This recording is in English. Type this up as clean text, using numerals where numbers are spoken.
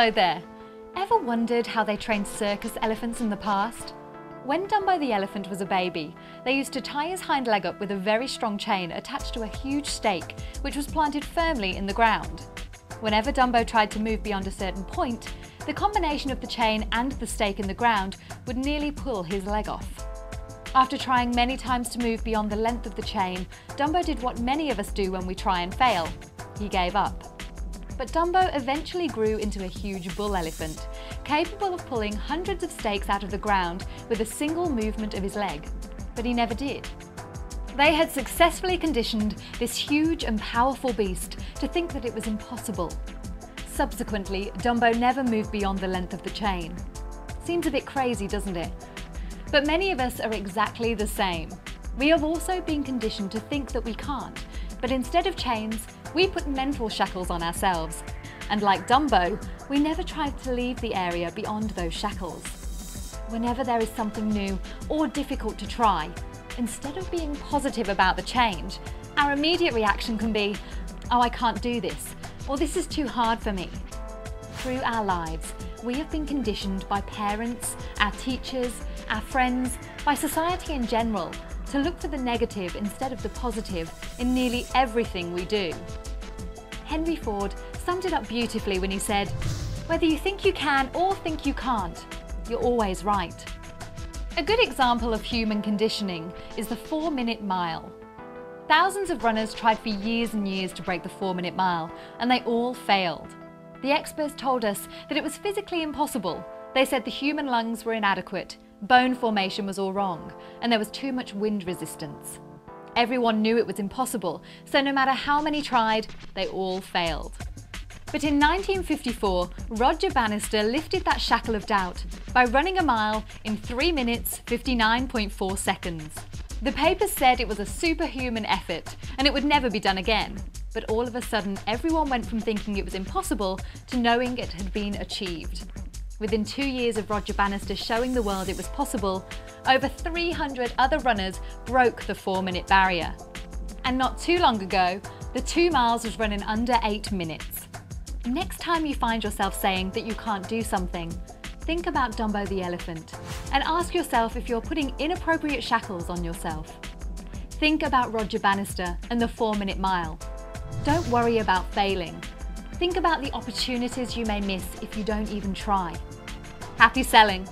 Hello there. Ever wondered how they trained circus elephants in the past? When Dumbo the elephant was a baby, they used to tie his hind leg up with a very strong chain attached to a huge stake, which was planted firmly in the ground. Whenever Dumbo tried to move beyond a certain point, the combination of the chain and the stake in the ground would nearly pull his leg off. After trying many times to move beyond the length of the chain, Dumbo did what many of us do when we try and fail. He gave up. But Dumbo eventually grew into a huge bull elephant, capable of pulling hundreds of stakes out of the ground with a single movement of his leg. But he never did. They had successfully conditioned this huge and powerful beast to think that it was impossible. Subsequently, Dumbo never moved beyond the length of the chain. Seems a bit crazy, doesn't it? But many of us are exactly the same. We have also been conditioned to think that we can't, but instead of chains, we put mental shackles on ourselves. And like Dumbo, we never try to leave the area beyond those shackles. Whenever there is something new or difficult to try, instead of being positive about the change, our immediate reaction can be, "Oh, I can't do this," or "This is too hard for me." Through our lives, we have been conditioned by parents, our teachers, our friends, by society in general, to look for the negative instead of the positive in nearly everything we do. Henry Ford summed it up beautifully when he said, "Whether you think you can or think you can't, you're always right." A good example of human conditioning is the 4-minute mile. Thousands of runners tried for years and years to break the 4-minute mile, and they all failed. The experts told us that it was physically impossible. They said the human lungs were inadequate, bone formation was all wrong, and there was too much wind resistance. Everyone knew it was impossible, so no matter how many tried, they all failed. But in 1954, Roger Bannister lifted that shackle of doubt by running a mile in 3 minutes, 59.4 seconds. The papers said it was a superhuman effort and it would never be done again. But all of a sudden, everyone went from thinking it was impossible to knowing it had been achieved. Within 2 years of Roger Bannister showing the world it was possible, over 300 other runners broke the 4-minute barrier. And not too long ago, the 2 miles was run in under 8 minutes. Next time you find yourself saying that you can't do something, think about Dumbo the elephant and ask yourself if you're putting inappropriate shackles on yourself. Think about Roger Bannister and the 4-minute mile. Don't worry about failing. Think about the opportunities you may miss if you don't even try. Happy selling!